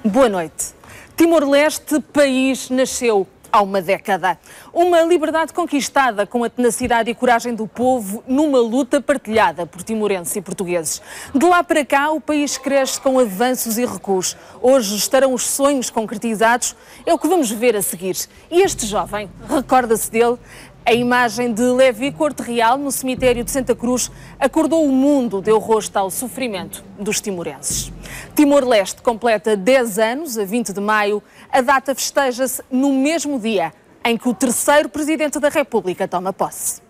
Boa noite. Timor-Leste, país, nasceu há uma década. Uma liberdade conquistada com a tenacidade e coragem do povo numa luta partilhada por timorenses e portugueses. De lá para cá, o país cresce com avanços e recuos. Hoje estarão os sonhos concretizados, é o que vamos ver a seguir. E este jovem, recorda-se dele? A imagem de Levi Corte Real, no cemitério de Santa Cruz, acordou o mundo, deu rosto ao sofrimento dos timorenses. Timor-Leste completa 10 anos, a 20 de maio. A data festeja-se no mesmo dia em que o terceiro Presidente da República toma posse.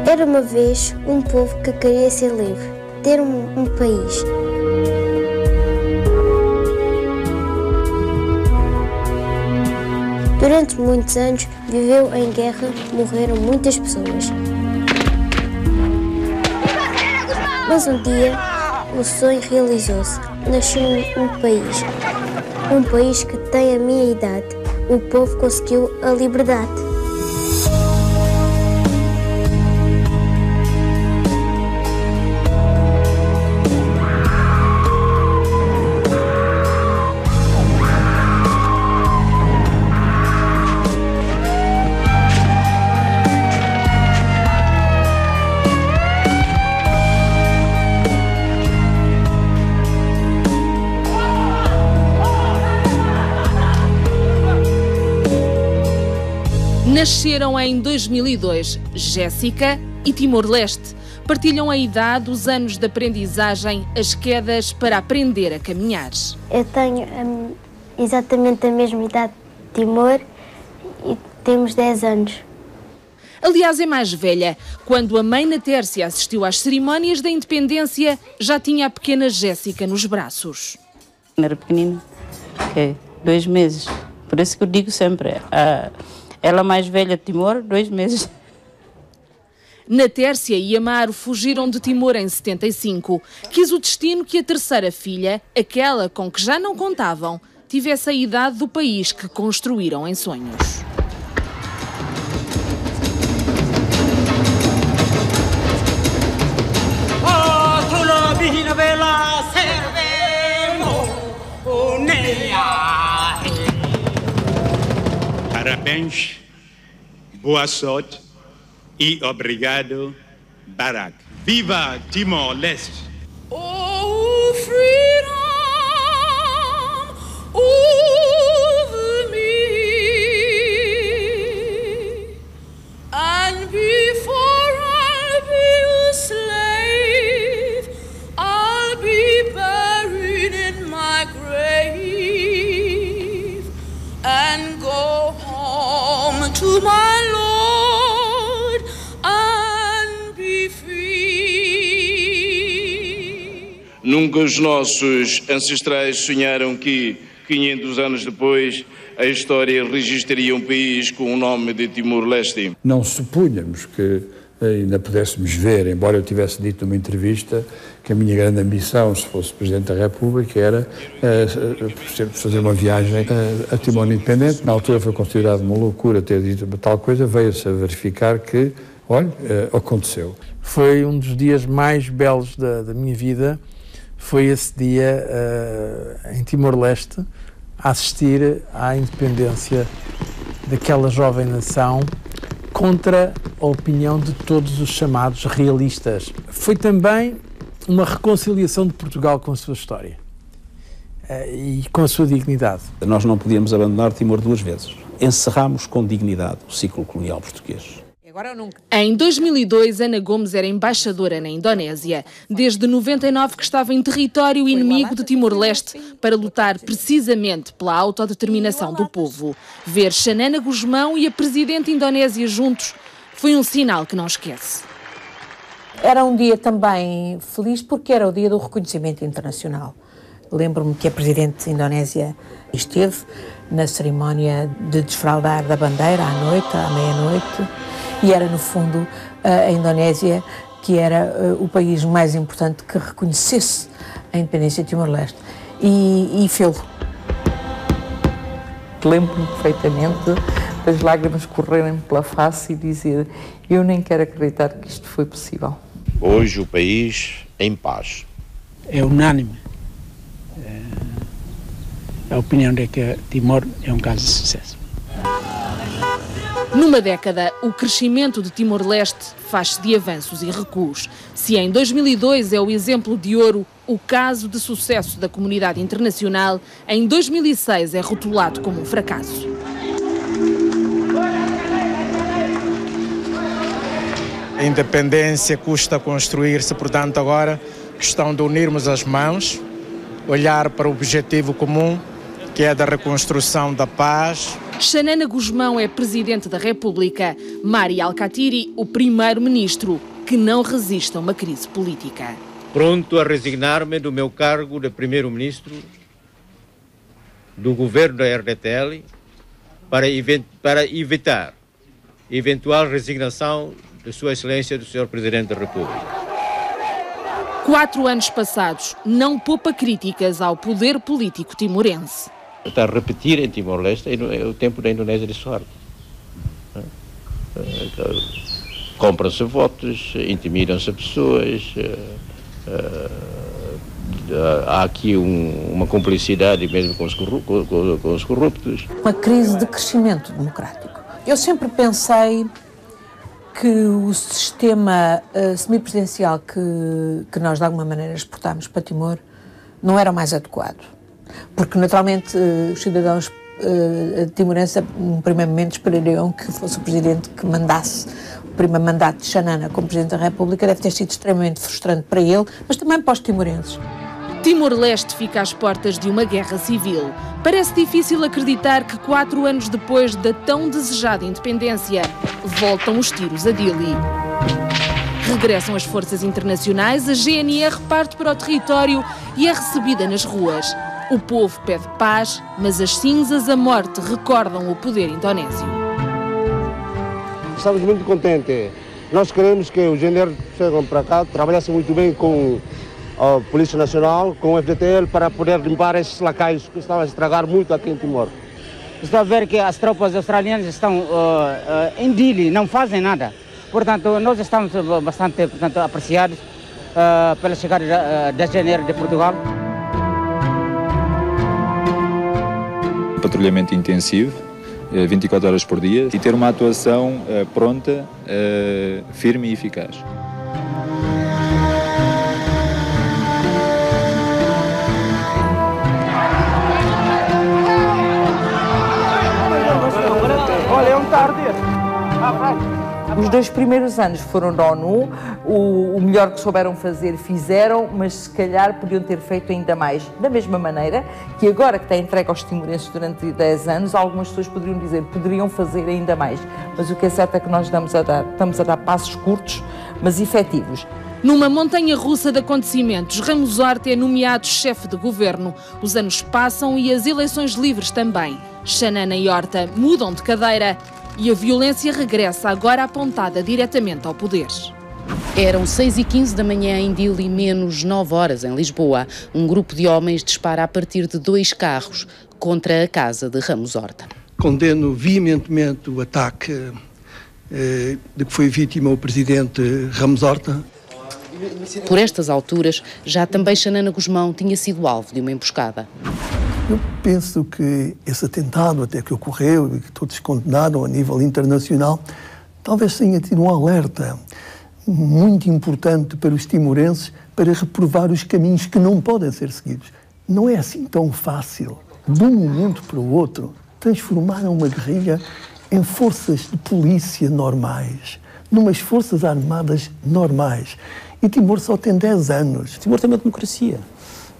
Era uma vez um povo que queria ser livre, ter um país. Durante muitos anos viveu em guerra, morreram muitas pessoas. Mas um dia o sonho realizou-se, nasceu um país que tem a minha idade. O povo conseguiu a liberdade. Nasceram em 2002 Jéssica e Timor-Leste. Partilham a idade, os anos de aprendizagem, as quedas para aprender a caminhar. Eu tenho exatamente a mesma idade de Timor e temos 10 anos. Aliás, é mais velha. Quando a mãe Natércia assistiu às cerimónias da independência, já tinha a pequena Jéssica nos braços. Era pequenina, 2 meses. Por isso que eu digo sempre, ela mais velha de Timor, 2 meses. Natércia e Amaro fugiram de Timor em 75. Quis o destino que a terceira filha, aquela com que já não contavam, tivesse a idade do país que construíram em sonhos. Parabéns, boa sorte e obrigado, Barack. Viva Timor-Leste! Oh, freedom over me, and before I'll be a slave, I'll be buried in my grave and go home to my Lord and be free. Nunca os nossos ancestrais sonharam que, 500 anos depois, a história registraria um país com o nome de Timor-Leste. Não supunhamos que ainda pudéssemos ver, embora eu tivesse dito numa entrevista que a minha grande ambição, se fosse Presidente da República, era fazer uma viagem a Timor Independente. Na altura foi considerado uma loucura ter dito tal coisa, veio-se a verificar que, olha, aconteceu. Foi um dos dias mais belos da minha vida, foi esse dia em Timor-Leste, a assistir à independência daquela jovem nação, contra a opinião de todos os chamados realistas. Foi também uma reconciliação de Portugal com a sua história e com a sua dignidade. Nós não podíamos abandonar Timor 2 vezes. Encerramos com dignidade o ciclo colonial português. Em 2002, Ana Gomes era embaixadora na Indonésia. Desde 99 que estava em território inimigo de Timor-Leste para lutar precisamente pela autodeterminação do povo. Ver Xanana Gusmão e a presidente indonésia juntos foi um sinal que não esquece. Era um dia também feliz porque era o dia do reconhecimento internacional. Lembro-me que a presidente indonésia esteve na cerimónia de desfraldar da bandeira à noite, à meia-noite, e era, no fundo, a Indonésia que era o país mais importante que reconhecesse a independência de Timor-Leste. E fê-lo. Lembro-me perfeitamente as lágrimas correrem pela face e dizer: eu nem quero acreditar que isto foi possível. Hoje o país em paz. É unânime a opinião de que Timor é um caso de sucesso. Numa década, o crescimento de Timor-Leste faz-se de avanços e recuos. Se em 2002 é o exemplo de ouro, o caso de sucesso da comunidade internacional, em 2006 é rotulado como um fracasso. A independência custa construir-se, portanto agora questão de unirmos as mãos, olhar para o objetivo comum, que é da reconstrução da paz. Xanana Gusmão é Presidente da República, Mari Alkatiri, o Primeiro-Ministro, que não resiste a uma crise política. Pronto a resignar-me do meu cargo de Primeiro-Ministro do governo da RDTL para evitar eventual resignação de Sua Excelência do Sr. Presidente da República. 4 anos passados, não poupa críticas ao poder político timorense. Está a repetir em Timor-Leste o tempo da Indonésia de Suharto. Compram-se votos, intimidam-se pessoas, há aqui uma cumplicidade mesmo com os corruptos. Uma crise de crescimento democrático. Eu sempre pensei que o sistema semipresidencial que nós de alguma maneira exportámos para Timor não era o mais adequado. Porque naturalmente os cidadãos timorenses, no primeiro momento, esperariam que fosse o presidente que mandasse. O primeiro mandato de Xanana como Presidente da República deve ter sido extremamente frustrante para ele, mas também para os timorenses. Timor-Leste fica às portas de uma guerra civil. Parece difícil acreditar que 4 anos depois da tão desejada independência, voltam os tiros a Dili. Regressam as forças internacionais, a GNR parte para o território e é recebida nas ruas. O povo pede paz, mas as cinzas, a morte, recordam o poder indonésio. Estamos muito contentes. Nós queremos que os GNR chegam para cá, trabalhassem muito bem com a Polícia Nacional, com o FDTL, para poder limpar esses lacaios que estão a estragar muito aqui em Timor. Está a ver que as tropas australianas estão em Dili, não fazem nada. Portanto, nós estamos bastante apreciados pela chegada da GNR de Portugal. Patrulhamento intensivo, 24 horas por dia, e ter uma atuação pronta, firme e eficaz. Olha, é um tarde. Os 2 primeiros anos foram da ONU, o melhor que souberam fazer fizeram, mas se calhar podiam ter feito ainda mais. Da mesma maneira que agora que está entregue aos timorenses durante 10 anos, algumas pessoas poderiam dizer que poderiam fazer ainda mais. Mas o que é certo é que nós estamos a dar passos curtos, mas efetivos. Numa montanha-russa de acontecimentos, Ramos Horta é nomeado chefe de governo. Os anos passam e as eleições livres também. Xanana e Horta mudam de cadeira. E a violência regressa, agora apontada diretamente ao poder. Eram 6h15 da manhã em Dili, menos 9 horas em Lisboa. Um grupo de homens dispara a partir de 2 carros contra a casa de Ramos Horta. Condeno veementemente o ataque de que foi vítima o presidente Ramos Horta. Por estas alturas, já também Xanana Gusmão tinha sido alvo de uma emboscada. Eu penso que esse atentado até que ocorreu e que todos condenaram a nível internacional, talvez tenha tido um alerta muito importante para os timorenses para reprovar os caminhos que não podem ser seguidos. Não é assim tão fácil, de um momento para o outro, transformar uma guerrilha em forças de polícia normais, numas forças armadas normais. E Timor só tem 10 anos. Timor tem uma democracia.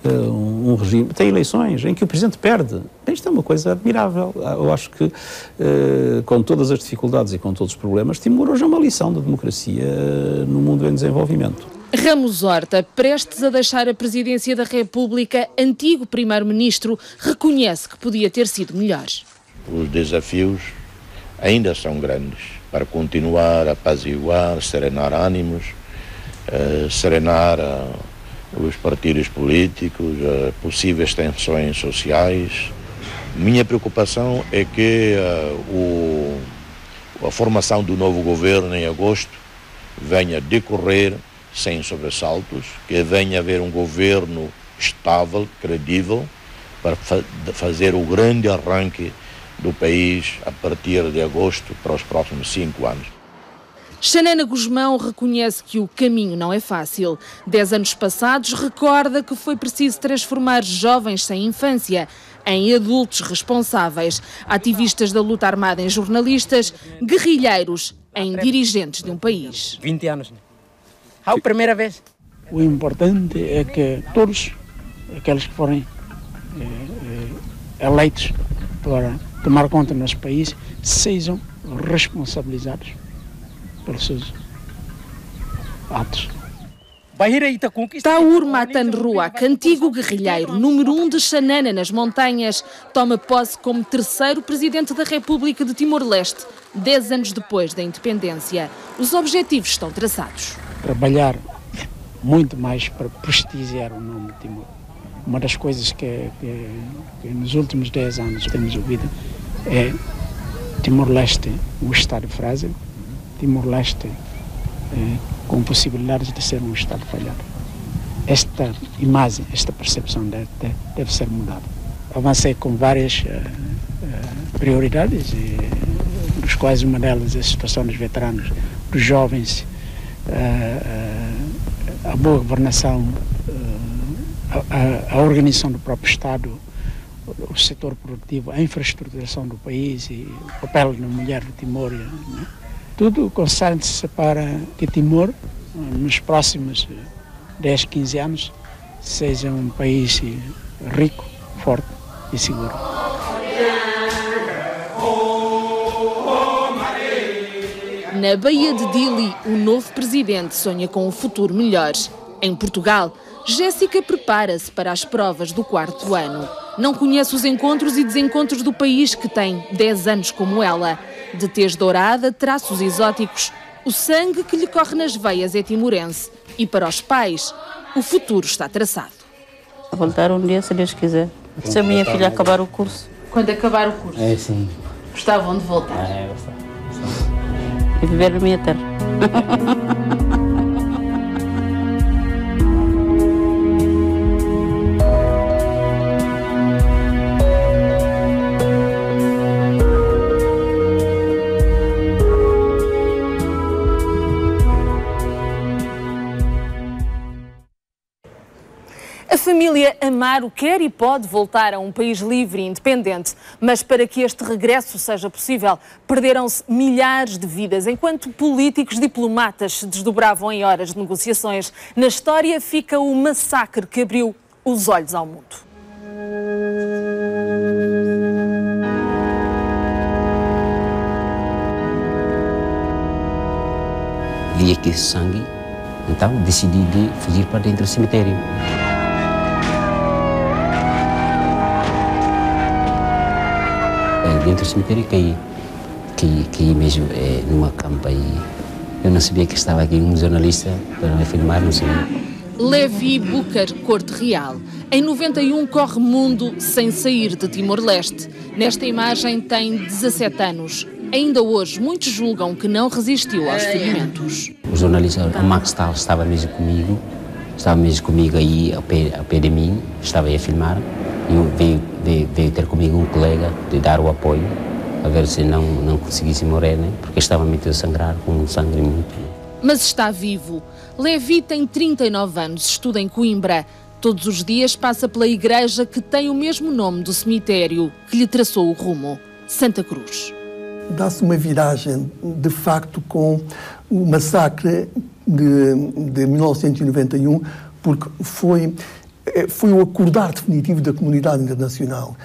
Um regime, tem eleições em que o Presidente perde. Isto é uma coisa admirável. Eu acho que, com todas as dificuldades e com todos os problemas, Timor hoje é uma lição da democracia no mundo em desenvolvimento. Ramos Horta, prestes a deixar a presidência da República, antigo primeiro-ministro, reconhece que podia ter sido melhor. Os desafios ainda são grandes para continuar a apaziguar, serenar ânimos, serenar os partidos políticos, possíveis tensões sociais, Minha preocupação é que a formação do novo governo em agosto venha decorrer sem sobressaltos, que venha haver um governo estável, credível, para fazer o grande arranque do país a partir de agosto para os próximos 5 anos. Xanana Gusmão reconhece que o caminho não é fácil. 10 anos passados, recorda que foi preciso transformar jovens sem infância em adultos responsáveis, ativistas da luta armada em jornalistas, guerrilheiros em dirigentes de um país. 20 anos. A primeira vez. O importante é que todos aqueles que forem eleitos para tomar conta do nosso país sejam responsabilizados pelos seus atos. Taur Matan Ruak, antigo guerrilheiro, número 1 de Xanana nas montanhas, toma posse como terceiro presidente da República de Timor-Leste, 10 anos depois da independência. Os objetivos estão traçados. Trabalhar muito mais para prestigiar o nome de Timor. Uma das coisas que nos últimos 10 anos temos ouvido é Timor-Leste, um Estado frágil, Timor-Leste com possibilidades de ser um Estado falhado. Esta imagem, esta percepção deve ser mudada. Avancei com várias prioridades, dos quais uma delas é a situação dos veteranos, dos jovens, a boa governação, a organização do próprio Estado, o setor produtivo, a infraestruturação do país e o papel da mulher de Timor. Né? Tudo concentra-se para que Timor, nos próximos 10, 15 anos, seja um país rico, forte e seguro. Na Baía de Dili, o novo presidente sonha com um futuro melhor. Em Portugal, Jéssica prepara-se para as provas do 4º ano. Não conhece os encontros e desencontros do país que tem 10 anos como ela. De tez dourada, traços exóticos, o sangue que lhe corre nas veias é timorense. E para os pais, o futuro está traçado. Vou voltar um dia, se Deus quiser. Se a minha filha acabar o curso. Quando acabar o curso? É, sim. Gostavam de voltar? Gostava. E viver na minha terra. A família Amaro quer e pode voltar a um país livre e independente, mas para que este regresso seja possível, perderam-se milhares de vidas enquanto políticos diplomatas se desdobravam em horas de negociações. Na história fica o massacre que abriu os olhos ao mundo. Vi aquele sangue, então decidi de fugir para dentro do cemitério. Dentro do cemitério caí mesmo numa campa e eu não sabia que estava aqui um jornalista para me filmar, não sabia. Levi Bukar, Corte Real. Em 91 corre mundo sem sair de Timor-Leste. Nesta imagem tem 17 anos. Ainda hoje muitos julgam que não resistiu aos ferimentos. O jornalista, a Max Tal, estava mesmo comigo aí ao pé de mim, estava aí a filmar. E veio ter comigo um colega de dar o apoio, a ver se não conseguisse morrer, né? Porque estava muito a sangrar, com um sangue muito. Mas está vivo. Levi tem 39 anos, estuda em Coimbra. Todos os dias passa pela igreja que tem o mesmo nome do cemitério que lhe traçou o rumo, Santa Cruz. Dá-se uma viragem, de facto, com o massacre de 1991, porque foi o acordar definitivo da comunidade internacional.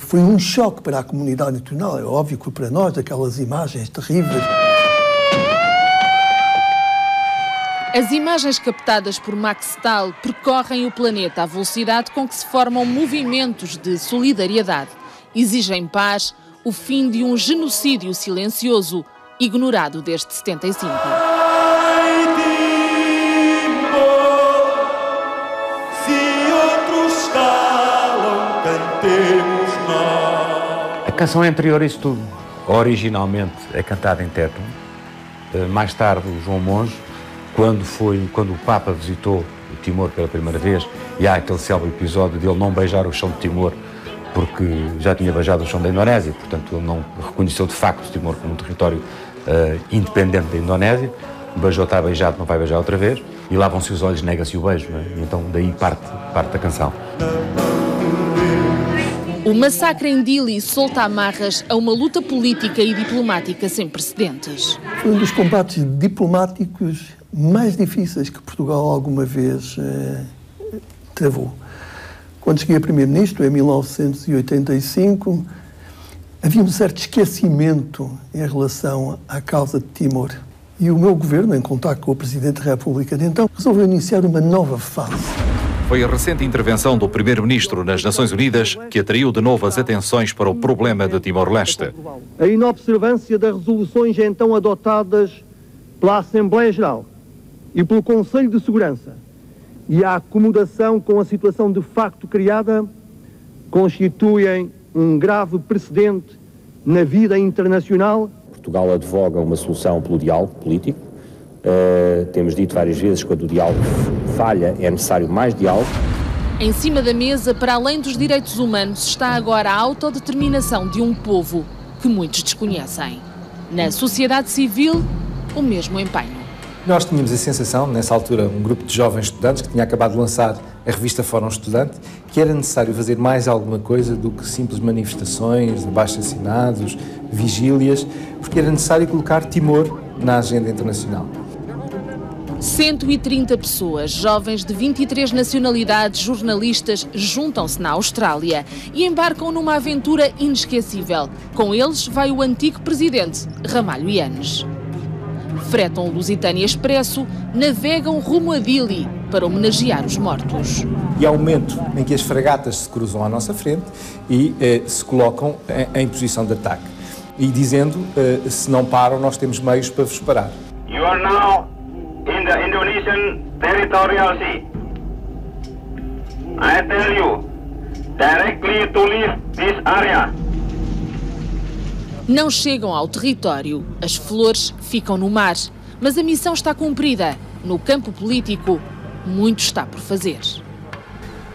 Foi um choque para a comunidade internacional. É óbvio que para nós, aquelas imagens terríveis. As imagens captadas por Max Tal percorrem o planeta à velocidade com que se formam movimentos de solidariedade. Exigem paz, o fim de um genocídio silencioso, ignorado desde 75. Se outros calam, cantemos nós. canção é anterior a isso tudo. Originalmente é cantada em tétum. Mais tarde, o João Monge, quando o Papa visitou o Timor pela primeira vez, e há aquele célebre episódio de ele não beijar o chão de Timor, porque já tinha beijado o chão da Indonésia, portanto ele não reconheceu de facto o Timor como um território independente da Indonésia. Beijou, está beijado, não vai beijar outra vez, e lá vão-se os olhos, nega-se o beijo, não é? E então daí parte da canção. O massacre em Dili solta amarras a uma luta política e diplomática sem precedentes. Foi um dos combates diplomáticos mais difíceis que Portugal alguma vez travou. Quando cheguei a primeiro-ministro, em 1985, havia um certo esquecimento em relação à causa de Timor. E o meu governo, em contato com o Presidente da República de então, resolveu iniciar uma nova fase. Foi a recente intervenção do Primeiro-Ministro nas Nações Unidas que atraiu de novo as atenções para o problema de Timor-Leste. A inobservância das resoluções então adotadas pela Assembleia Geral e pelo Conselho de Segurança e a acomodação com a situação de facto criada constituem um grave precedente na vida internacional. Portugal advoga uma solução pelo diálogo político. Temos dito várias vezes que quando o diálogo falha é necessário mais diálogo. Em cima da mesa, para além dos direitos humanos, está agora a autodeterminação de um povo que muitos desconhecem. Na sociedade civil, o mesmo empenho. Nós tínhamos a sensação, nessa altura, um grupo de jovens estudantes que tinha acabado de lançar a revista Fórum Estudante, que era necessário fazer mais alguma coisa do que simples manifestações, abaixo-assinados, vigílias, porque era necessário colocar Timor na agenda internacional. 130 pessoas, jovens de 23 nacionalidades, jornalistas, juntam-se na Austrália e embarcam numa aventura inesquecível. Com eles vai o antigo presidente, Ramalho Eanes. Fretam o Lusitânia Expresso, navegam rumo a Dili para homenagear os mortos. E há um momento em que as fragatas se cruzam à nossa frente e se colocam em posição de ataque. E dizendo, se não param, nós temos meios para vos parar. You are now in the Indonesian territorial sea. I tell you, directly to leave this area. Não chegam ao território, as flores ficam no mar, mas a missão está cumprida. No campo político, muito está por fazer.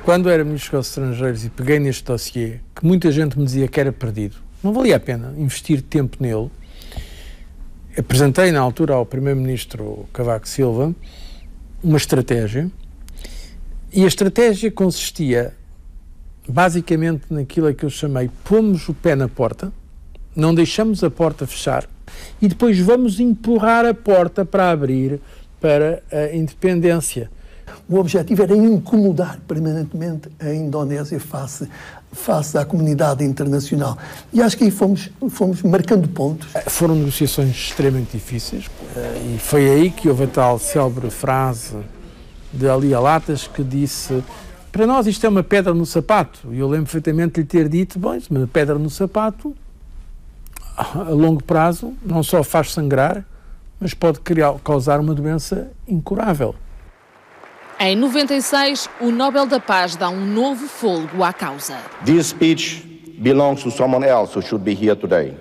Quando era Ministro dos Estrangeiros e peguei neste dossiê, que muita gente me dizia que era perdido, não valia a pena investir tempo nele, apresentei na altura ao Primeiro-Ministro Cavaco Silva uma estratégia, e a estratégia consistia basicamente naquilo que eu chamei pomos o pé na porta, não deixamos a porta fechar e depois vamos empurrar a porta para abrir para a independência. O objetivo era incomodar permanentemente a Indonésia face à comunidade internacional. E acho que aí fomos marcando pontos. Foram negociações extremamente difíceis e foi aí que houve a tal célebre frase de Ali Alatas que disse: para nós isto é uma pedra no sapato. E eu lembro perfeitamente de lhe ter dito: bom, uma pedra no sapato, a longo prazo, não só faz sangrar, mas pode causar uma doença incurável. Em 96, o Nobel da Paz dá um novo fôlego à causa. This speech belongs to someone else who should be here today.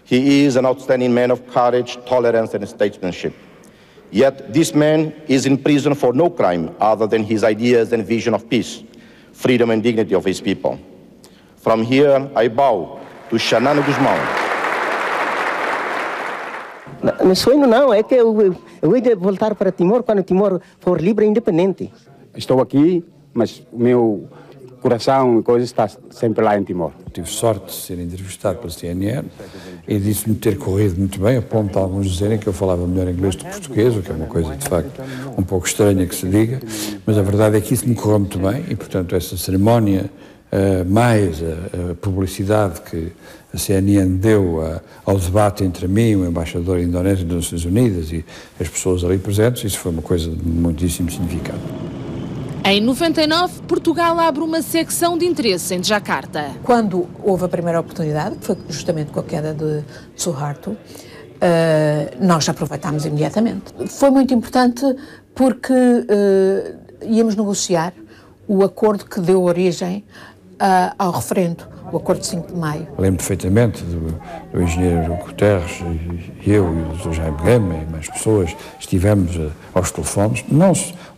He is an outstanding man of courage, tolerance and statesmanship. Yet this man is in prison for no crime other than his ideas and vision of peace, freedom and dignity of his people. From here, I bow to Xanana Guzmão. Meu sonho não, é que eu hei de voltar para Timor quando Timor for livre e independente. Estou aqui, mas o meu coração e coisa está sempre lá em Timor. Tive sorte de ser entrevistado pela CNN e disse-me ter corrido muito bem, a ponto de alguns dizerem que eu falava melhor inglês do que português, o que é uma coisa, de facto, um pouco estranha que se diga, mas a verdade é que isso me correu muito bem e, portanto, essa cerimónia, mais a publicidade que a CNN deu ao debate entre mim, o embaixador indonésio das Nações Unidas e as pessoas ali presentes, isso foi uma coisa de muitíssimo significado. Em 99, Portugal abre uma secção de interesse em Jakarta. Quando houve a primeira oportunidade, que foi justamente com a queda de Suharto, nós aproveitámos imediatamente. Foi muito importante porque íamos negociar o acordo que deu origem ao referendo. o Acordo de 5 de Maio. Lembro perfeitamente do engenheiro Guterres e eu e o Dr. Jaime Gama e mais pessoas estivemos aos telefones.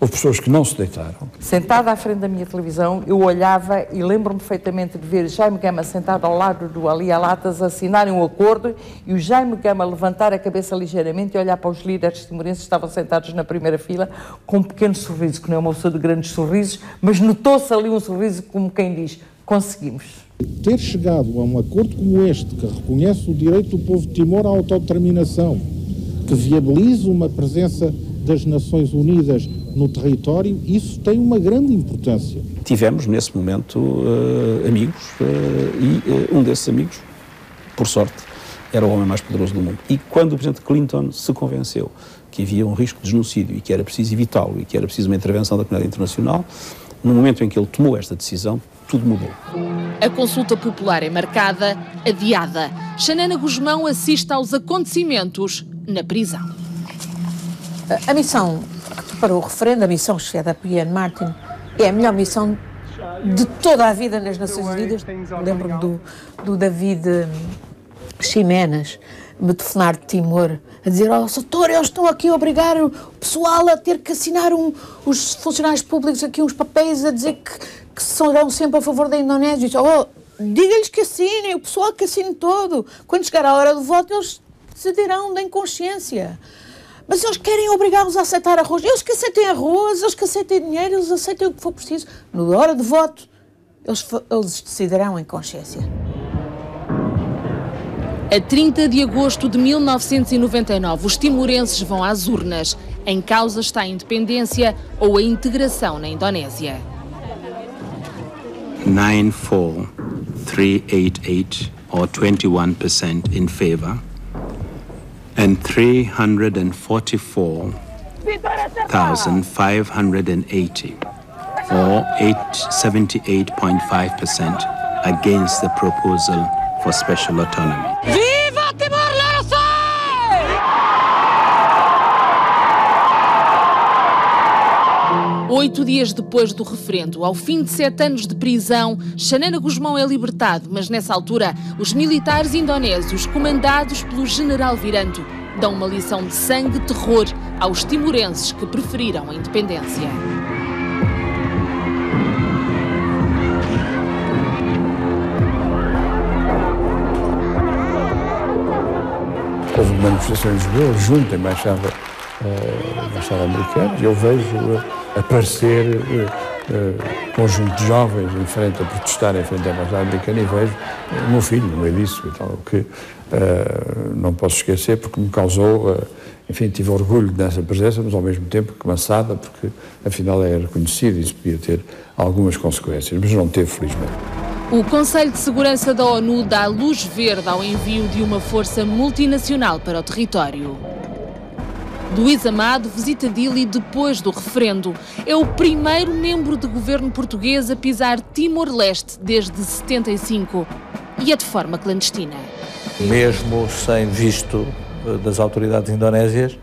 Houve pessoas que não se deitaram. Sentada à frente da minha televisão, eu olhava e lembro-me perfeitamente de ver Jaime Gama sentado ao lado do Ali Alatas assinarem um acordo e o Jaime Gama levantar a cabeça ligeiramente e olhar para os líderes timorenses que estavam sentados na primeira fila com um pequeno sorriso, que não é uma pessoa de grandes sorrisos, mas notou-se ali um sorriso como quem diz, conseguimos. Ter chegado a um acordo como este, que reconhece o direito do povo de Timor à autodeterminação, que viabiliza uma presença das Nações Unidas no território, isso tem uma grande importância. Tivemos, nesse momento, amigos, e um desses amigos, por sorte, era o homem mais poderoso do mundo. E quando o presidente Clinton se convenceu que havia um risco de genocídio e que era preciso evitá-lo e que era preciso uma intervenção da comunidade internacional, no momento em que ele tomou esta decisão, tudo mudou. A consulta popular é marcada, adiada. Xanana Gusmão assiste aos acontecimentos na prisão. A missão para o referendo, a missão chefada por Ian Martin, é a melhor missão de toda a vida nas Nações Unidas. Lembro-me do David Ximenes me telefonar de Timor a dizer: "Oh, Soutor, eles estão aqui a obrigar o pessoal a ter que assinar os funcionários públicos aqui uns papéis a dizer que serão sempre a favor da Indonésia." E disse: "Oh, diga-lhes que assinem, o pessoal que assine todo. Quando chegar a hora do voto, eles decidirão, deem consciência. Mas eles querem obrigá-los a aceitar arroz. Eles que aceitem arroz, eles que aceitem dinheiro, eles aceitem o que for preciso. Na hora do voto, eles decidirão em consciência." A 30 de agosto de 1999, os timorenses vão às urnas. Em causa está a independência ou a integração na Indonésia. 94388 or 21% in favor and 344,580 or 78.5% against the proposal for special autonomy. Viva Timor-Leste! 8 dias depois do referendo, ao fim de 7 anos de prisão, Xanana Gusmão é libertado, mas nessa altura os militares indonésios, comandados pelo general Wiranto, dão uma lição de sangue e terror aos timorenses que preferiram a independência. Houve manifestações de Lisboa junto à embaixada americana e eu vejo aparecer conjunto de jovens em frente a protestar em frente à embaixada americana e vejo o meu filho no meio disso, então, o que não posso esquecer porque me causou, enfim, tive orgulho nessa presença, mas ao mesmo tempo cansada porque afinal é reconhecido e isso podia ter algumas consequências, mas não teve, felizmente. O Conselho de Segurança da ONU dá luz verde ao envio de uma força multinacional para o território. Luís Amado visita Dili depois do referendo. É o primeiro membro de governo português a pisar Timor-Leste desde 75 e é de forma clandestina. Mesmo sem visto das autoridades indonésias,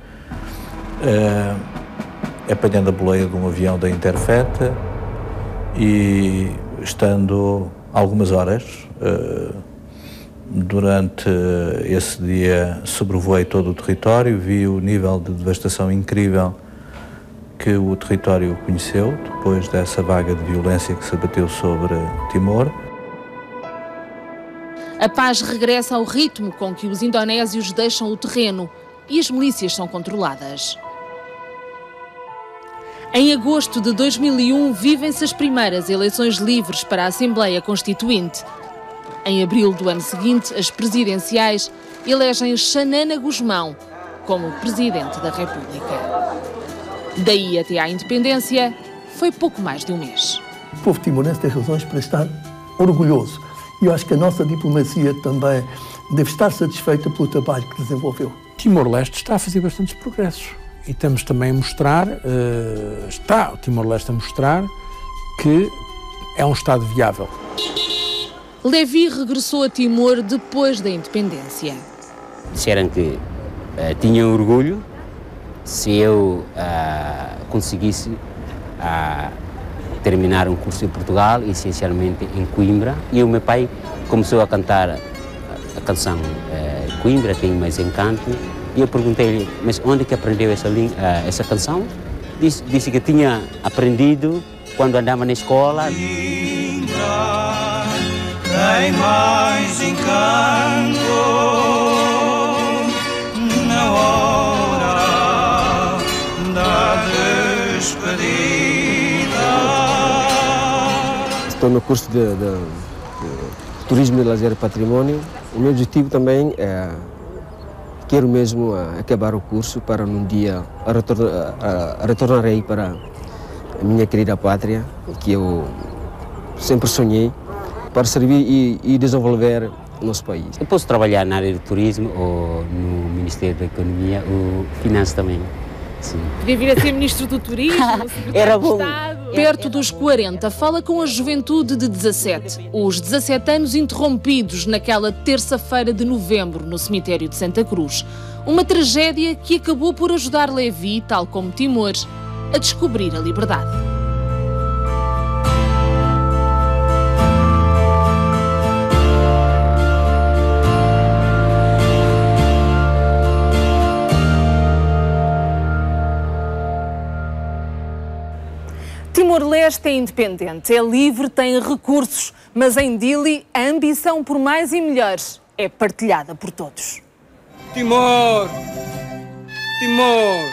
apanhando a boleia de um avião da Interfet e estando algumas horas, durante esse dia sobrevoei todo o território, vi o nível de devastação incrível que o território conheceu depois dessa vaga de violência que se abateu sobre Timor. A paz regressa ao ritmo com que os indonésios deixam o terreno e as milícias são controladas. Em agosto de 2001, vivem-se as primeiras eleições livres para a Assembleia Constituinte. Em abril do ano seguinte, as presidenciais elegem Xanana Gusmão como Presidente da República. Daí até à independência, foi pouco mais de um mês. O povo timorense tem razões para estar orgulhoso. E eu acho que a nossa diplomacia também deve estar satisfeita pelo trabalho que desenvolveu. Timor-Leste está a fazer bastantes progressos. E estamos também a mostrar, está o Timor-Leste a mostrar que é um Estado viável. Levi regressou a Timor depois da independência. Disseram que tinham orgulho se eu conseguisse terminar um curso em Portugal, essencialmente em Coimbra, e o meu pai começou a cantar a canção Coimbra tem mais encanto, e eu perguntei-lhe, mas onde que aprendeu essa canção? Disse que tinha aprendido quando andava na escola. Coimbra tem mais encanto na hora da despedida. Estou no curso de Turismo e Lazer e Património. O meu objetivo também é, quero mesmo acabar o curso para num dia retornarei para a minha querida pátria, que eu sempre sonhei, para servir e desenvolver o nosso país. Eu posso trabalhar na área do turismo ou no Ministério da Economia ou Finanças também. Sim. Podia vir a ser Ministro do Turismo, Era bom. Perto dos 40, fala com a juventude de 17. Os 17 anos interrompidos naquela terça-feira de novembro no cemitério de Santa Cruz. Uma tragédia que acabou por ajudar Levi, tal como Timor, a descobrir a liberdade. Timor-Leste é independente, é livre, tem recursos, mas em Dili a ambição por mais e melhores é partilhada por todos. Timor! Timor!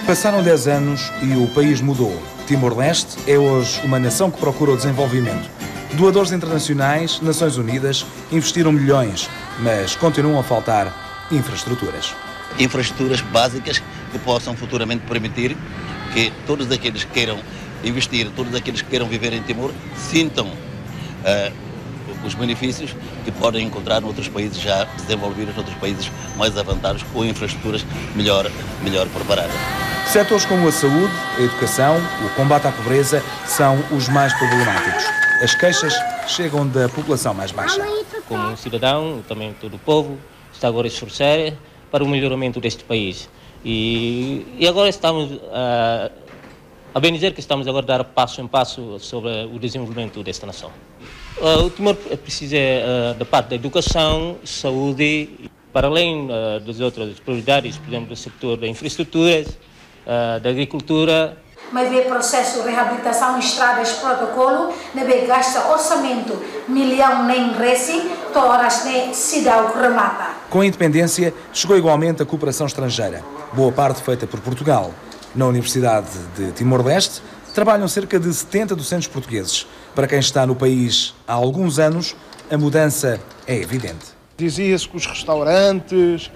Passaram 10 anos e o país mudou. Timor-Leste é hoje uma nação que procura o desenvolvimento. Doadores internacionais, Nações Unidas, investiram milhões, mas continuam a faltar infraestruturas. Infraestruturas básicas que possam futuramente permitir que todos aqueles que queiram investir, todos aqueles que queiram viver em Timor, sintam os benefícios que podem encontrar noutros países já desenvolvidos, noutros países mais avançados, com infraestruturas melhor preparadas. Setores como a saúde, a educação, o combate à pobreza são os mais problemáticos. As queixas chegam da população mais baixa. Como um cidadão, também todo o povo, está agora a esforçar para o melhoramento deste país. E agora estamos a bem dizer que estamos agora a dar passo em passo sobre o desenvolvimento desta nação. O Timor precisa da parte da educação, saúde, para além das outras prioridades, por exemplo, do setor da infraestruturas, da agricultura. Mas o processo de reabilitação, estradas, protocolo, não gasta orçamento, milhão nem reci, horas nem se dá o que remata. Com a independência, chegou igualmente a cooperação estrangeira, boa parte feita por Portugal. Na Universidade de Timor-Leste, trabalham cerca de 70 docentes portugueses. Para quem está no país há alguns anos, a mudança é evidente. Dizia-se que os restaurantes,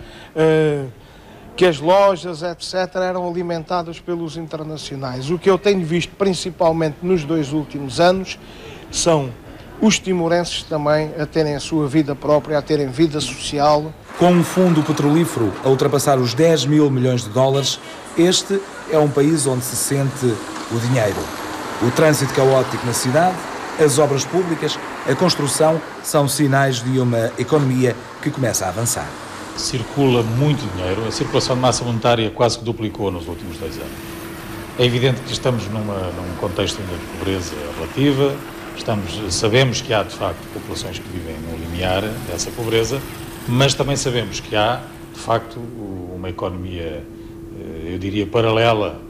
que as lojas, etc., eram alimentadas pelos internacionais. O que eu tenho visto, principalmente nos 2 últimos anos, são os timorenses também a terem a sua vida própria, a terem vida social. Com um fundo petrolífero a ultrapassar os 10 mil milhões de dólares, este é um país onde se sente o dinheiro. O trânsito caótico na cidade, as obras públicas, a construção são sinais de uma economia que começa a avançar. Circula muito dinheiro, a circulação de massa monetária quase que duplicou nos últimos 2 anos. É evidente que estamos num contexto ainda de pobreza relativa, sabemos que há de facto populações que vivem no limiar dessa pobreza, mas também sabemos que há de facto uma economia, eu diria, paralela,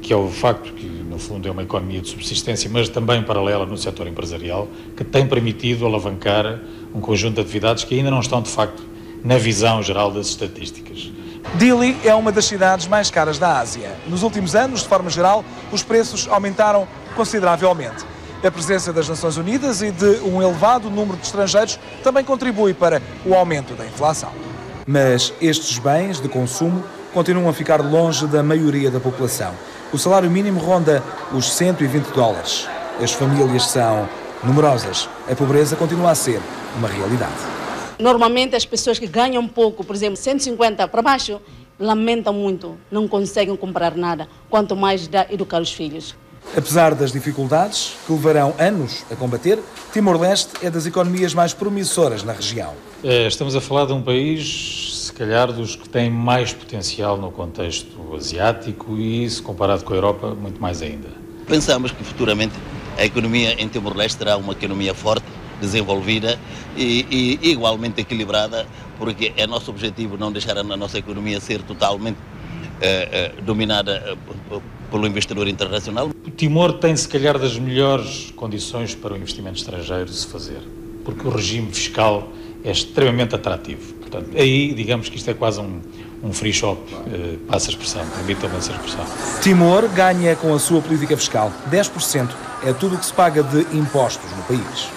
que é o facto que no fundo é uma economia de subsistência, mas também paralela no setor empresarial, que tem permitido alavancar um conjunto de atividades que ainda não estão de facto na visão geral das estatísticas. Dili é uma das cidades mais caras da Ásia. Nos últimos anos, de forma geral, os preços aumentaram consideravelmente. A presença das Nações Unidas e de um elevado número de estrangeiros também contribui para o aumento da inflação. Mas estes bens de consumo continuam a ficar longe da maioria da população. O salário mínimo ronda os 120 dólares. As famílias são numerosas. A pobreza continua a ser uma realidade. Normalmente as pessoas que ganham pouco, por exemplo, 150 para baixo, lamentam muito, não conseguem comprar nada, quanto mais educar os filhos. Apesar das dificuldades, que levarão anos a combater, Timor-Leste é das economias mais promissoras na região. Estamos a falar de um país, se calhar, dos que têm mais potencial no contexto asiático e, se comparado com a Europa, muito mais ainda. Pensamos que futuramente a economia em Timor-Leste será uma economia forte, desenvolvida e igualmente equilibrada, porque é nosso objetivo não deixar a nossa economia ser totalmente dominada pelo investidor internacional. O Timor tem, se calhar, das melhores condições para o investimento estrangeiro se fazer, porque o regime fiscal é extremamente atrativo. Portanto, aí, digamos que isto é quase um free shop, passa a expressão, permitam-me essa expressão. Timor ganha com a sua política fiscal. 10% é tudo o que se paga de impostos no país.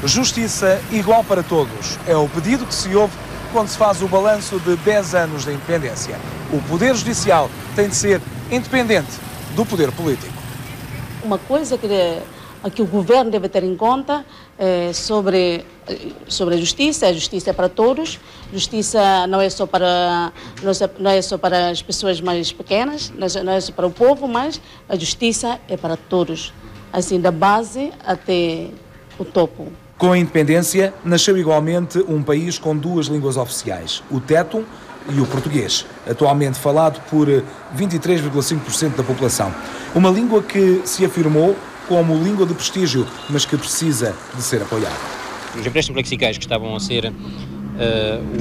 Justiça igual para todos é o pedido que se ouve quando se faz o balanço de 10 anos da independência. O Poder Judicial tem de ser independente do poder político. Uma coisa que o governo deve ter em conta é sobre a justiça é para todos. Justiça não é só para as pessoas mais pequenas, não é só para o povo, mas a justiça é para todos, assim da base até o topo. Com a independência, nasceu igualmente um país com 2 línguas oficiais, o tetum e o português, atualmente falado por 23,5% da população. Uma língua que se afirmou como língua de prestígio, mas que precisa de ser apoiada. Os empréstimos lexicais que estavam a ser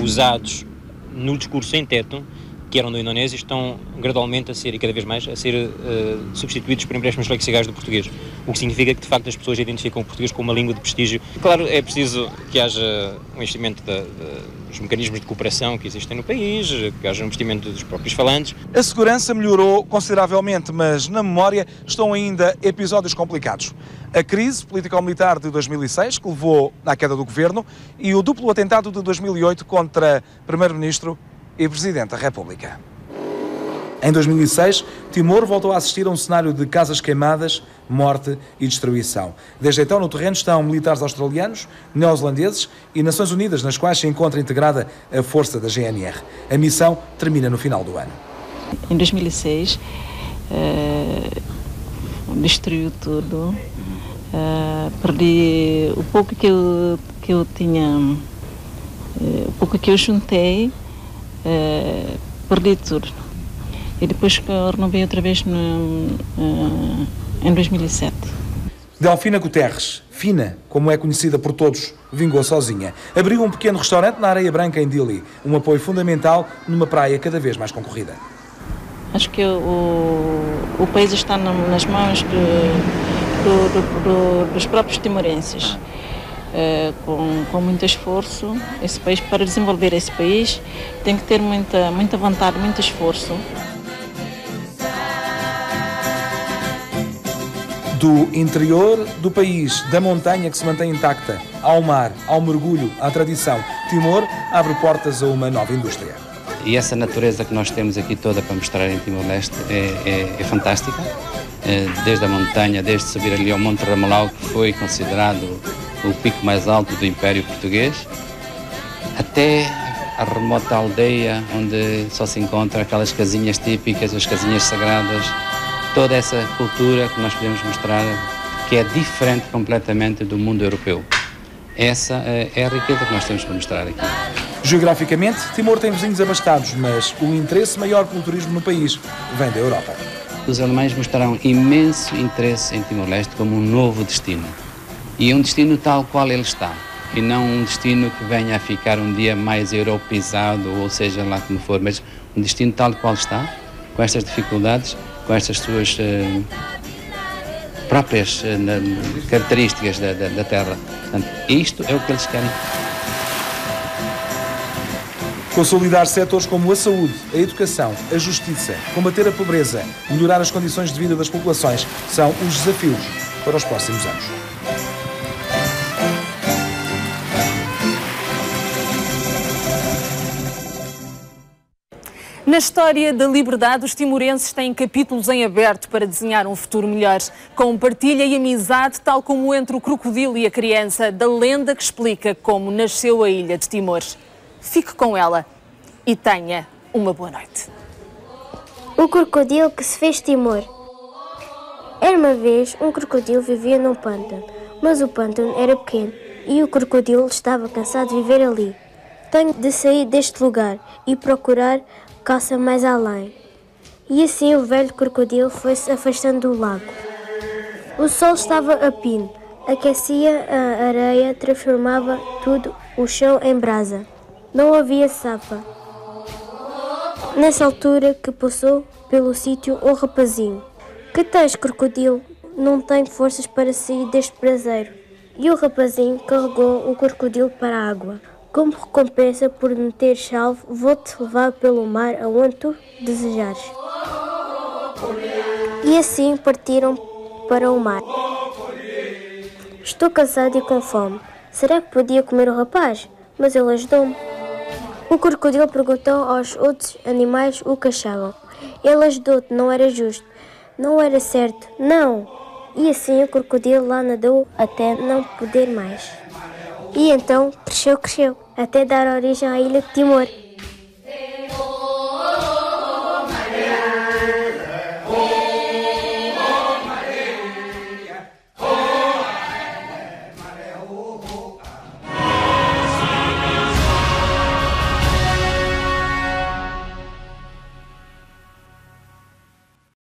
usados no discurso em tetum, que eram do indonésio, estão gradualmente a ser, e cada vez mais, a ser substituídos por empréstimos lexicais do português. O que significa que, de facto, as pessoas identificam o português como uma língua de prestígio. Claro, é preciso que haja um investimento dos mecanismos de cooperação que existem no país, que haja um investimento dos próprios falantes. A segurança melhorou consideravelmente, mas na memória estão ainda episódios complicados. A crise político-militar de 2006, que levou à queda do governo, e o duplo atentado de 2008 contra Primeiro-Ministro e Presidente da República. Em 2006, Timor voltou a assistir a um cenário de casas queimadas, morte e destruição. Desde então, no terreno estão militares australianos, neozelandeses e Nações Unidas, nas quais se encontra integrada a força da GNR. A missão termina no final do ano. Em 2006, destruiu tudo. Perdi o pouco que eu tinha, o pouco que eu juntei, perdi tudo. E depois que eu renovei outra vez em 2007. Delfina Guterres, Fina, como é conhecida por todos, vingou sozinha. Abriu um pequeno restaurante na Areia Branca, em Dili. Um apoio fundamental numa praia cada vez mais concorrida. Acho que o país está nas mãos dos próprios timorenses. Com muito esforço, esse país, para desenvolver esse país, tem que ter muita vontade, muito esforço. Do interior do país, da montanha que se mantém intacta, ao mar, ao mergulho, à tradição, Timor abre portas a uma nova indústria. E essa natureza que nós temos aqui toda para mostrar em Timor-Leste é fantástica. Desde a montanha, desde subir ali ao Monte Ramelau, que foi considerado o pico mais alto do Império Português, até a remota aldeia onde só se encontram aquelas casinhas típicas, as casinhas sagradas, toda essa cultura que nós podemos mostrar, que é diferente completamente do mundo europeu. Essa é a riqueza que nós temos para mostrar aqui. Geograficamente, Timor tem vizinhos abastados, mas o interesse maior pelo turismo no país vem da Europa. Os alemães mostraram imenso interesse em Timor-Leste como um novo destino. E é um destino tal qual ele está, e não um destino que venha a ficar um dia mais europeizado, ou seja lá como for, mas um destino tal qual está, com estas dificuldades, com estas suas próprias características da terra. Portanto, isto é o que eles querem. Consolidar setores como a saúde, a educação, a justiça, combater a pobreza, melhorar as condições de vida das populações são os desafios para os próximos anos. Na história da liberdade, os timorenses têm capítulos em aberto para desenhar um futuro melhor, com partilha e amizade, tal como entre o crocodilo e a criança, da lenda que explica como nasceu a ilha de Timor. Fique com ela e tenha uma boa noite. O crocodilo que se fez Timor. Era uma vez um crocodilo vivia num pântano, mas o pântano era pequeno e o crocodilo estava cansado de viver ali. Tenho de sair deste lugar e procurar caça mais além. E assim o velho crocodilo foi-se afastando do lago. O sol estava a pino, aquecia a areia, transformava tudo o chão em brasa. Não havia sapa. Nessa altura que passou pelo sítio um rapazinho. Que tens, crocodilo? Não tenho forças para sair deste braseiro. E o rapazinho carregou o crocodilo para a água. Como recompensa por me ter salvo, vou-te levar pelo mar aonde tu desejares. E assim partiram para o mar. Estou cansado e com fome. Será que podia comer o rapaz? Mas ele ajudou-me. O crocodilo perguntou aos outros animais o que achavam. Ele ajudou-te, não era justo. Não era certo, não. E assim o crocodilo lá nadou até não poder mais. E então cresceu, até dar origem à ilha de Timor.